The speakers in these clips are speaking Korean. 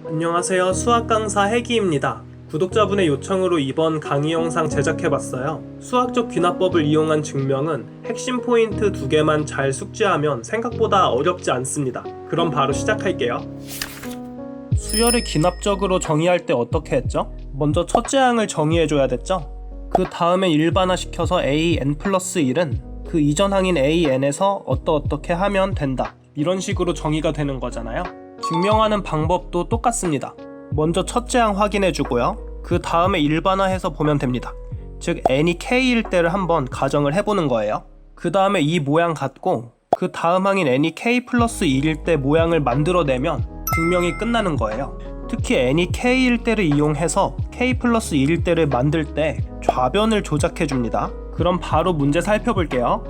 안녕하세요. 수학 강사 해기입니다. 구독자분의 요청으로 이번 강의 영상 제작해봤어요. 수학적 귀납법을 이용한 증명은 핵심 포인트 2개만 잘 숙지하면 생각보다 어렵지 않습니다. 그럼 바로 시작할게요. 수열을 귀납적으로 정의할 때 어떻게 했죠? 먼저 첫째 항을 정의해줘야 됐죠? 그 다음에 일반화시켜서 an 플러스 1은 그 이전 항인 an에서 어떻게 하면 된다, 이런 식으로 정의가 되는 거잖아요. 증명하는 방법도 똑같습니다. 먼저 첫째 항 확인해주고요. 그 다음에 일반화해서 보면 됩니다. 즉 n이 k일 때를 한번 가정을 해보는 거예요. 그 다음에 이 모양 갖고 그 다음 항인 n이 k 플러스 1일 때 모양을 만들어내면 증명이 끝나는 거예요. 특히 n이 k일 때를 이용해서 k 플러스 1일 때를 만들 때 좌변을 조작해줍니다. 그럼 바로 문제 살펴볼게요.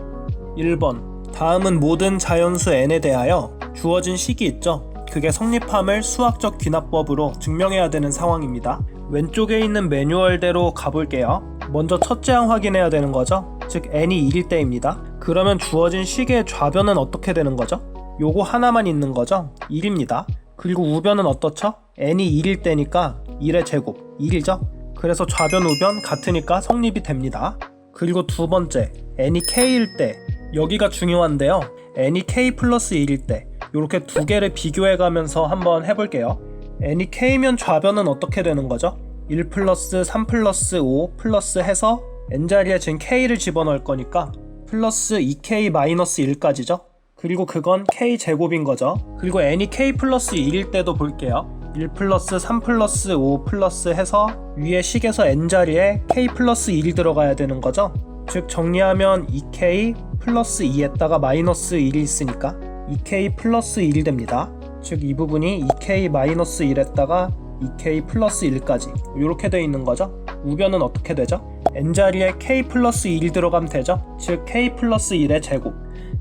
1번, 다음은 모든 자연수 n에 대하여 주어진 식이 있죠. 그게 성립함을 수학적 귀납법으로 증명해야 되는 상황입니다. 왼쪽에 있는 매뉴얼대로 가볼게요. 먼저 첫째 항 확인해야 되는 거죠. 즉 n이 1일 때입니다. 그러면 주어진 식의 좌변은 어떻게 되는 거죠? 요거 하나만 있는 거죠? 1입니다. 그리고 우변은 어떻죠? n이 1일 때니까 1의 제곱 1이죠? 그래서 좌변 우변 같으니까 성립이 됩니다. 그리고 두 번째, n이 k일 때, 여기가 중요한데요. n이 k 플러스 1일 때 이렇게 두 개를 비교해가면서 한번 해볼게요. n이 k면 좌변은 어떻게 되는 거죠? 1 플러스 3 플러스 5 플러스 해서 n자리에 지금 k를 집어넣을 거니까 플러스 2k 마이너스 1까지죠? 그리고 그건 k 제곱인 거죠. 그리고 n이 k 플러스 1일 때도 볼게요. 1 플러스 3 플러스 5 플러스 해서 위에 식에서 n자리에 k 플러스 1이 들어가야 되는 거죠. 즉 정리하면 2k 플러스 2에다가 마이너스 1이 있으니까 2k 플러스 1이 됩니다. 즉 이 부분이 2k 마이너스 1에다가 2k 플러스 1까지 이렇게 되어 있는 거죠. 우변은 어떻게 되죠? n자리에 k 플러스 1이 들어가면 되죠. 즉 k 플러스 1의 제곱.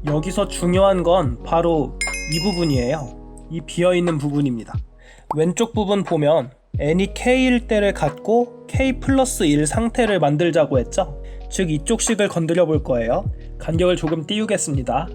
여기서 중요한 건 바로 이 부분이에요. 이 비어있는 부분입니다. 왼쪽 부분 보면 n이 k일 때를 갖고 k 플러스 1 상태를 만들자고 했죠. 즉 이쪽 식을 건드려 볼 거예요. 간격을 조금 띄우겠습니다.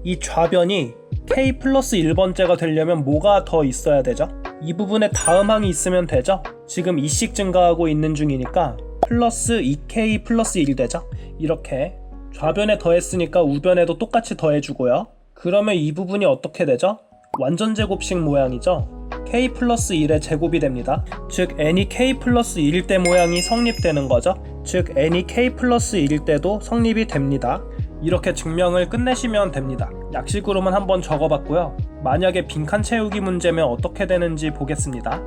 이 좌변이 k 플러스 1번째가 되려면 뭐가 더 있어야 되죠? 이 부분에 다음 항이 있으면 되죠? 지금 이 식 증가하고 있는 중이니까 플러스 2k 플러스 1이 되죠? 이렇게 좌변에 더했으니까 우변에도 똑같이 더해주고요. 그러면 이 부분이 어떻게 되죠? 완전 제곱식 모양이죠? k 플러스 1의 제곱이 됩니다. 즉 n이 k 플러스 1일 때 모양이 성립되는 거죠. 즉 n이 k 플러스 1일 때도 성립이 됩니다. 이렇게 증명을 끝내시면 됩니다. 약식으로만 한번 적어봤고요. 만약에 빈칸 채우기 문제면 어떻게 되는지 보겠습니다.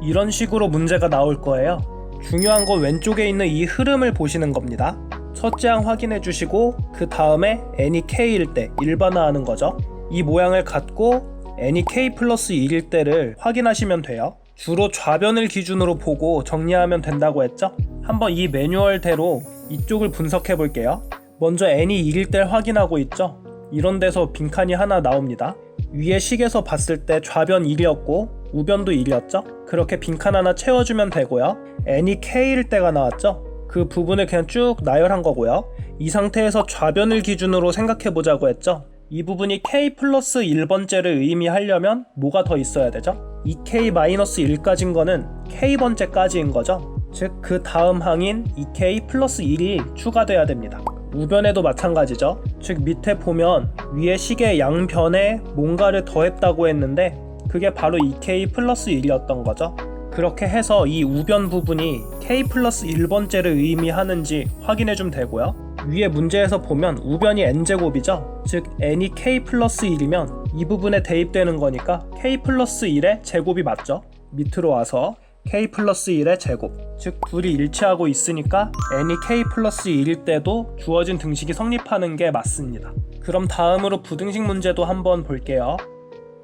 이런 식으로 문제가 나올 거예요. 중요한 건 왼쪽에 있는 이 흐름을 보시는 겁니다. 첫째 항 확인해 주시고 그 다음에 n이 k일 때 일반화하는 거죠. 이 모양을 갖고 n이 k 플러스 1일 때를 확인하시면 돼요. 주로 좌변을 기준으로 보고 정리하면 된다고 했죠? 한번 이 매뉴얼대로 이쪽을 분석해 볼게요. 먼저 n이 1일 때를 확인하고 있죠? 이런 데서 빈칸이 하나 나옵니다. 위에 식에서 봤을 때 좌변 1이었고 우변도 1이었죠? 그렇게 빈칸 하나 채워주면 되고요. n이 k일 때가 나왔죠? 그 부분을 그냥 쭉 나열한 거고요. 이 상태에서 좌변을 기준으로 생각해 보자고 했죠? 이 부분이 k 플러스 1번째를 의미하려면 뭐가 더 있어야 되죠? 2k 마이너스 1까지인 거는 k번째까지인 거죠. 즉 그 다음 항인 2k 플러스 1이 추가돼야 됩니다. 우변에도 마찬가지죠. 즉 밑에 보면 위에 식의 양변에 뭔가를 더했다고 했는데 그게 바로 2k 플러스 1이었던 거죠. 그렇게 해서 이 우변 부분이 k 플러스 1번째를 의미하는지 확인해주면 되고요. 위에 문제에서 보면 우변이 n제곱이죠. 즉 n이 k 플러스 1이면 이 부분에 대입되는 거니까 k 플러스 1의 제곱이 맞죠. 밑으로 와서 k 플러스 1의 제곱, 즉 둘이 일치하고 있으니까 n이 k 플러스 1일 때도 주어진 등식이 성립하는 게 맞습니다. 그럼 다음으로 부등식 문제도 한번 볼게요.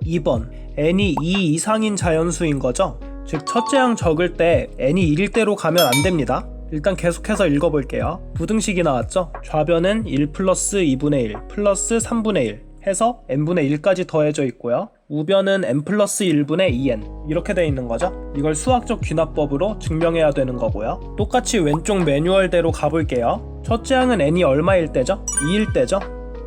2번, n이 2 이상인 자연수인 거죠. 즉 첫째 항 적을 때 n이 1일 때로 가면 안 됩니다. 일단 계속해서 읽어볼게요. 부등식이 나왔죠. 좌변은 1 플러스 2분의 1 플러스 3분의 1 해서 n분의 1까지 더해져 있고요. 우변은 n 플러스 1분의 2n 이렇게 돼 있는 거죠. 이걸 수학적 귀납법으로 증명해야 되는 거고요. 똑같이 왼쪽 매뉴얼대로 가볼게요. 첫째 항은 n이 얼마일 때죠? 2일 때죠.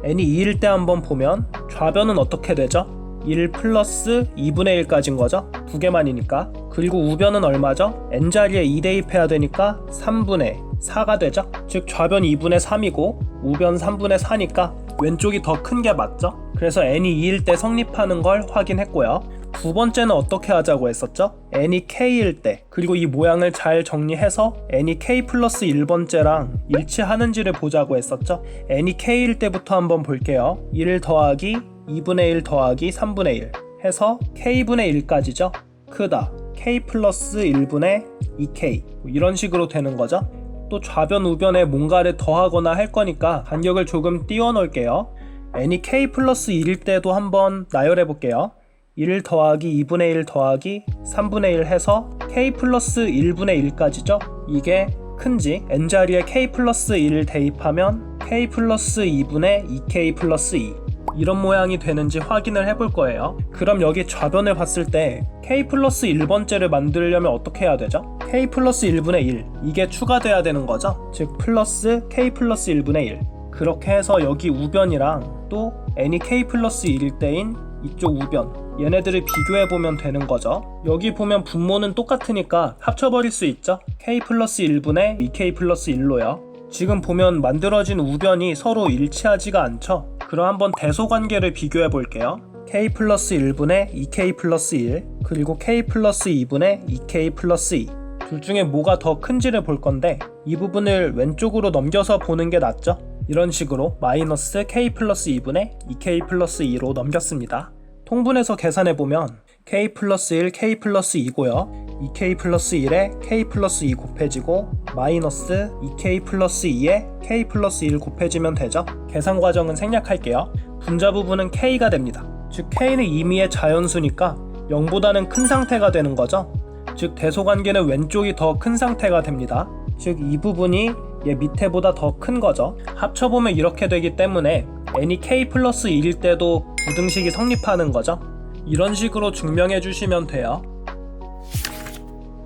n이 2일 때 한번 보면 좌변은 어떻게 되죠? 1 플러스 2분의 1까지인 거죠. 두 개만이니까. 그리고 우변은 얼마죠? n자리에 2 대입해야 되니까 3분의 4가 되죠. 즉 좌변 2분의 3이고 우변 3분의 4니까 왼쪽이 더 큰 게 맞죠? 그래서 n이 2일 때 성립하는 걸 확인했고요. 두 번째는 어떻게 하자고 했었죠? n이 k일 때, 그리고 이 모양을 잘 정리해서 n이 k 플러스 1번째랑 일치하는지를 보자고 했었죠? n이 k일 때부터 한번 볼게요. 1 더하기 2분의 1 더하기 3분의 1 해서 k분의 1까지죠? 크다. k 플러스 1분의 2k 이런 식으로 되는 거죠. 또 좌변 우변에 뭔가를 더하거나 할 거니까 간격을 조금 띄워 놓을게요. n이 k 플러스 1일 때도 한번 나열해 볼게요. 1 더하기 2분의 1 더하기 3분의 1 해서 k 플러스 1분의 1까지죠. 이게 큰지 n자리에 k 플러스 1을 대입하면 k 플러스 2분의 2k 플러스 2 이런 모양이 되는지 확인을 해볼 거예요. 그럼 여기 좌변을 봤을 때 k 플러스 1번째를 만들려면 어떻게 해야 되죠? k 플러스 1분의 1 이게 추가돼야 되는 거죠. 즉 플러스 k 플러스 1분의 1 그렇게 해서 여기 우변이랑 또 n이 k 플러스 1일 때인 이쪽 우변 얘네들을 비교해보면 되는 거죠. 여기 보면 분모는 똑같으니까 합쳐버릴 수 있죠. k 플러스 1분의 2k 플러스 1로요. 지금 보면 만들어진 우변이 서로 일치하지가 않죠. 그럼 한번 대소관계를 비교해 볼게요. k 플러스 1분의 2k 플러스 1 그리고 k 플러스 2분의 2k 플러스 2 둘 중에 뭐가 더 큰지를 볼 건데 이 부분을 왼쪽으로 넘겨서 보는 게 낫죠. 이런 식으로 마이너스 k 플러스 2분의 2k 플러스 2로 넘겼습니다. 통분해서 계산해보면 k 플러스 1 k 플러스 2고요. 2k 플러스 1에 k 플러스 2 곱해지고 마이너스 2k 플러스 2에 k 플러스 1 곱해지면 되죠. 계산 과정은 생략할게요. 분자 부분은 k가 됩니다. 즉 k는 임의의 자연수니까 0보다는 큰 상태가 되는 거죠. 즉 대소관계는 왼쪽이 더 큰 상태가 됩니다. 즉 이 부분이 얘 밑에보다 더 큰 거죠. 합쳐보면 이렇게 되기 때문에 n이 k 플러스 1일 때도 부등식이 성립하는 거죠. 이런 식으로 증명해 주시면 돼요.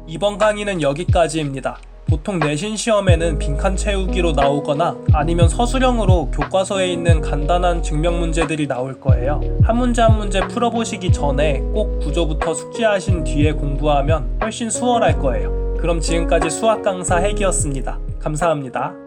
이번 강의는 여기까지입니다. 보통 내신 시험에는 빈칸 채우기로 나오거나 아니면 서술형으로 교과서에 있는 간단한 증명 문제들이 나올 거예요. 한 문제 한 문제 풀어보시기 전에 꼭 구조부터 숙지하신 뒤에 공부하면 훨씬 수월할 거예요. 그럼 지금까지 수학 강사 핵이었습니다. 감사합니다.